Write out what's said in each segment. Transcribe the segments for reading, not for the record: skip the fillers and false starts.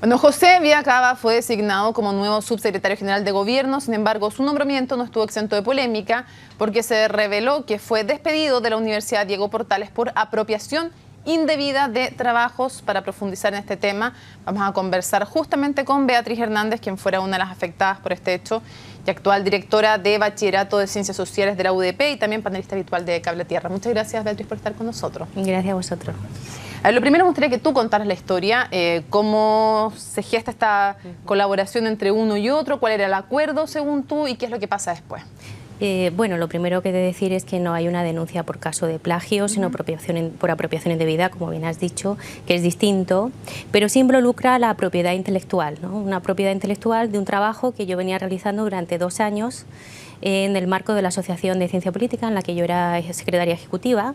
Bueno, José Viacaba fue designado como nuevo subsecretario general de Gobierno. Sin embargo, su nombramiento no estuvo exento de polémica porque se reveló que fue despedido de la Universidad Diego Portales por apropiación indebida de trabajos. Para profundizar en este tema, vamos a conversar justamente con Beatriz Hernández, quien fuera una de las afectadas por este hecho y actual directora de Bachillerato de Ciencias Sociales de la UDP y también panelista habitual de Cable Tierra. Muchas gracias, Beatriz, por estar con nosotros. Gracias a vosotros. Lo primero me gustaría que tú contaras la historia, cómo se gesta esta colaboración entre uno y otro, cuál era el acuerdo según tú y qué es lo que pasa después. Bueno, lo primero que he de decir es que no hay una denuncia por caso de plagio, sino por apropiación indebida, como bien has dicho, que es distinto, pero sí involucra la propiedad intelectual, ¿no? Una propiedad intelectual de un trabajo que yo venía realizando durante 2 años en el marco de la Asociación de Ciencia Política, en la que yo era secretaria ejecutiva,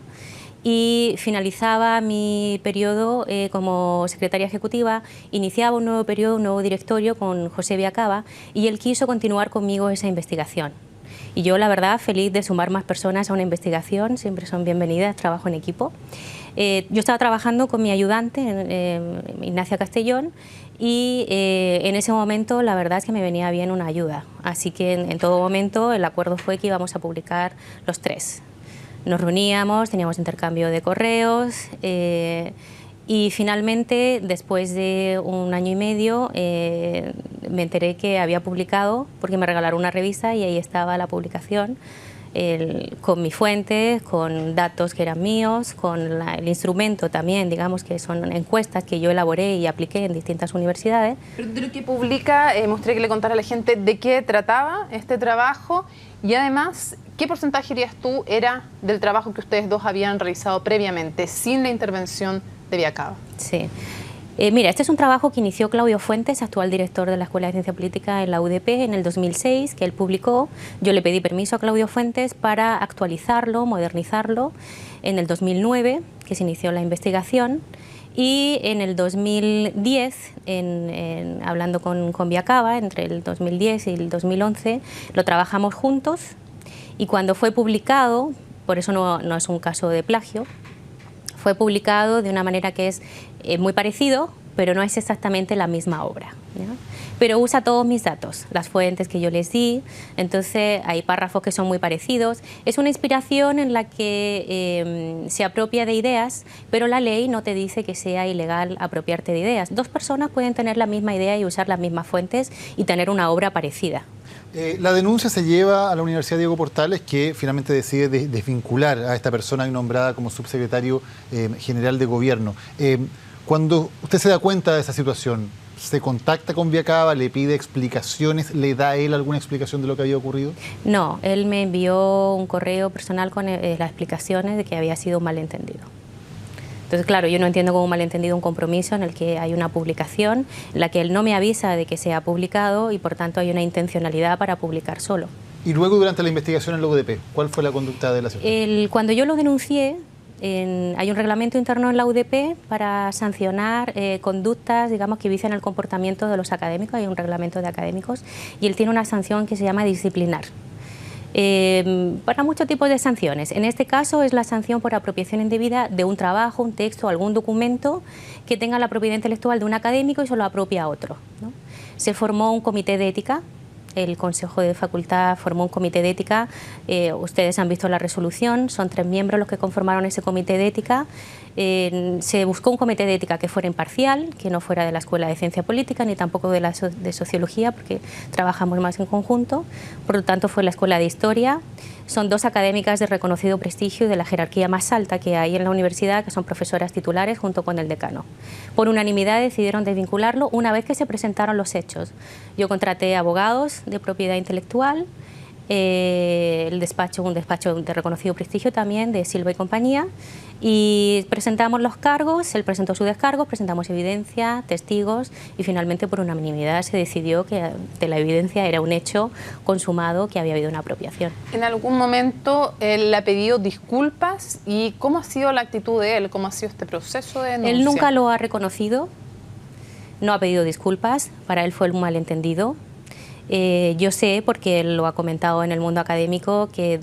y finalizaba mi periodo como secretaria ejecutiva, iniciaba un nuevo periodo, un nuevo directorio con José Viacaba, y él quiso continuar conmigo esa investigación. Y yo, la verdad, feliz de sumar más personas a una investigación, siempre son bienvenidas, trabajo en equipo. Yo estaba trabajando con mi ayudante, Ignacia Castellón, y en ese momento la verdad es que me venía bien una ayuda. Así que en todo momento el acuerdo fue que íbamos a publicar los 3. Nos reuníamos, teníamos intercambio de correos y finalmente, después de 1 año y medio, me enteré que había publicado, porque me regalaron una revista y ahí estaba la publicación, con mi fuente, con datos que eran míos, con el instrumento también, digamos que son encuestas que yo elaboré y apliqué en distintas universidades. Pero de lo que publica, me gustaría que le contara a la gente de qué trataba este trabajo y además, ¿qué porcentaje dirías tú era del trabajo que ustedes dos habían realizado previamente, sin la intervención de Viacaba? Sí. Mira, este es un trabajo que inició Claudio Fuentes, actual director de la Escuela de Ciencia Política en la UDP, en el 2006, que él publicó. Yo le pedí permiso a Claudio Fuentes para actualizarlo, modernizarlo, en el 2009, que se inició la investigación, y en el 2010, hablando con Viacaba, entre el 2010 y el 2011, lo trabajamos juntos, y cuando fue publicado, por eso no es un caso de plagio, fue publicado de una manera que es muy parecido, pero no es exactamente la misma obra, ¿no? Pero usa todos mis datos, las fuentes que yo les di, entonces hay párrafos que son muy parecidos. Es una inspiración en la que se apropia de ideas, pero la ley no te dice que sea ilegal apropiarte de ideas. 2 personas pueden tener la misma idea y usar las mismas fuentes y tener una obra parecida. La denuncia se lleva a la Universidad Diego Portales, que finalmente decide desvincular a esta persona nombrada como subsecretario general de Gobierno. Cuando usted se da cuenta de esa situación, ¿se contacta con Viacaba, le pide explicaciones, le da a él alguna explicación de lo que había ocurrido? No, él me envió un correo personal con las explicaciones de que había sido un malentendido. Entonces, claro, yo no entiendo como un malentendido un compromiso en el que hay una publicación, en la que él no me avisa de que se ha publicado y por tanto hay una intencionalidad para publicar solo. Y luego, durante la investigación en la UDP, ¿cuál fue la conducta de la secretaria? Cuando yo lo denuncié, hay un reglamento interno en la UDP para sancionar conductas, digamos, que vician el comportamiento de los académicos, hay un reglamento de académicos, y él tiene una sanción que se llama disciplinar. Para muchos tipos de sanciones. En este caso es la sanción por apropiación indebida de un trabajo, un texto, algún documento que tenga la propiedad intelectual de un académico y se lo apropia a otro, ¿no? Se formó un comité de ética, el Consejo de Facultad formó un comité de ética, ustedes han visto la resolución, son 3 miembros los que conformaron ese comité de ética. Se buscó un comité de ética que fuera imparcial, que no fuera de la Escuela de Ciencia Política ni tampoco de Sociología, porque trabajamos más en conjunto. Por lo tanto, fue la Escuela de Historia. Son 2 académicas de reconocido prestigio y de la jerarquía más alta que hay en la universidad, que son profesoras titulares junto con el decano. Por unanimidad decidieron desvincularlo una vez que se presentaron los hechos. Yo contraté abogados de propiedad intelectual, un despacho de reconocido prestigio también, de Silva y compañía, y presentamos los cargos, él presentó su descargo, presentamos evidencia, testigos, y finalmente por unanimidad se decidió que de la evidencia era un hecho consumado, que había habido una apropiación. ¿En algún momento él le ha pedido disculpas? ¿Y cómo ha sido la actitud de él? ¿Cómo ha sido este proceso de denuncia? Él nunca lo ha reconocido, no ha pedido disculpas, para él fue un malentendido. Yo sé, porque él lo ha comentado en el mundo académico, que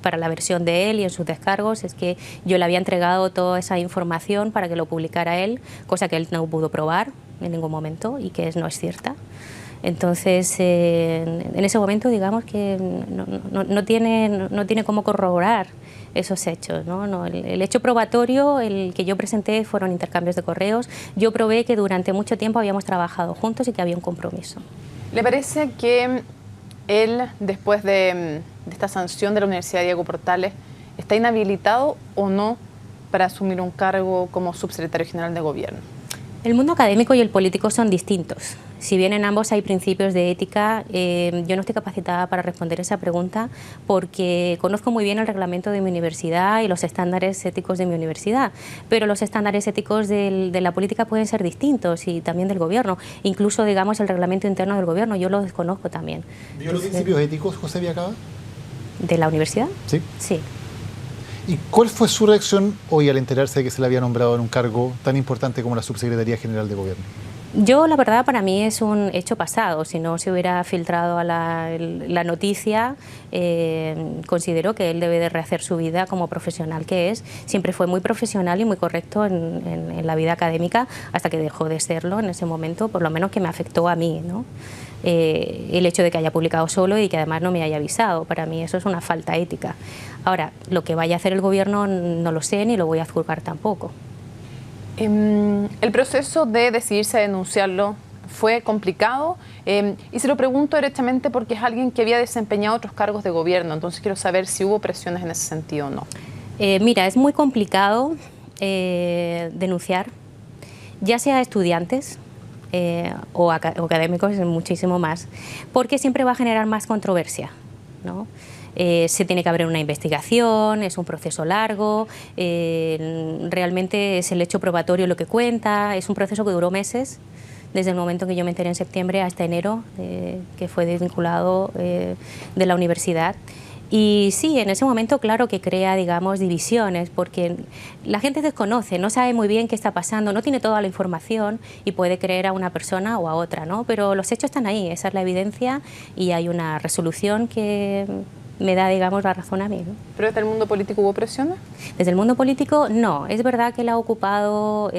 para la versión de él y en sus descargos es que yo le había entregado toda esa información para que lo publicara él, cosa que él no pudo probar. en ningún momento y que no es cierta. Entonces, en ese momento, digamos que no tiene cómo corroborar esos hechos, ¿no? El hecho probatorio, el que yo presenté, fueron intercambios de correos. Yo probé que durante mucho tiempo habíamos trabajado juntos y que había un compromiso. ¿Le parece que él, después de esta sanción de la Universidad Diego Portales, está inhabilitado o no para asumir un cargo como subsecretario general de Gobierno? El mundo académico y el político son distintos. Si bien en ambos hay principios de ética, yo no estoy capacitada para responder esa pregunta porque conozco muy bien el reglamento de mi universidad y los estándares éticos de mi universidad, pero los estándares éticos de la política pueden ser distintos y también del gobierno, incluso digamos el reglamento interno del gobierno, yo lo desconozco también. ¿Vio los principios éticos, José Viacaba? ¿De la universidad? Sí. Sí. ¿Y cuál fue su reacción hoy al enterarse de que se le había nombrado en un cargo tan importante como la Subsecretaría General de Gobierno? Yo, la verdad, para mí es un hecho pasado. Si no se hubiera filtrado a la noticia, considero que él debe de rehacer su vida como profesional que es. Siempre fue muy profesional y muy correcto en la vida académica, hasta que dejó de serlo en ese momento, por lo menos que me afectó a mí, ¿no? El hecho de que haya publicado solo y que además no me haya avisado, para mí eso es una falta ética. Ahora, lo que vaya a hacer el gobierno no lo sé ni lo voy a juzgar tampoco. El proceso de decidirse a denunciarlo fue complicado y se lo pregunto directamente porque es alguien que había desempeñado otros cargos de gobierno, entonces quiero saber si hubo presiones en ese sentido o no. Mira, es muy complicado denunciar, ya sea estudiantes o académicos, muchísimo más, porque siempre va a generar más controversia, ¿no? Se tiene que abrir una investigación, es un proceso largo, realmente es el hecho probatorio lo que cuenta, es un proceso que duró meses, desde el momento que yo me enteré en septiembre hasta enero, que fue desvinculado de la universidad. Y sí, en ese momento claro que crea, digamos, divisiones, porque la gente desconoce, no sabe muy bien qué está pasando, no tiene toda la información y puede creer a una persona o a otra, ¿no? Pero los hechos están ahí, esa es la evidencia y hay una resolución que me da, digamos, la razón a mí, ¿no? ¿Pero desde el mundo político hubo presiones? Desde el mundo político, no. Es verdad que él ha ocupado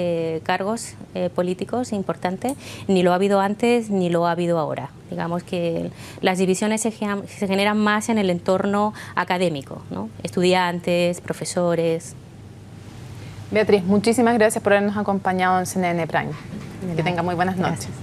cargos políticos importantes, ni lo ha habido antes ni lo ha habido ahora. Digamos que las divisiones se generan más en el entorno académico, ¿no? Estudiantes, profesores. Beatriz, muchísimas gracias por habernos acompañado en CNN Prime. Que tenga muy buenas noches. Gracias.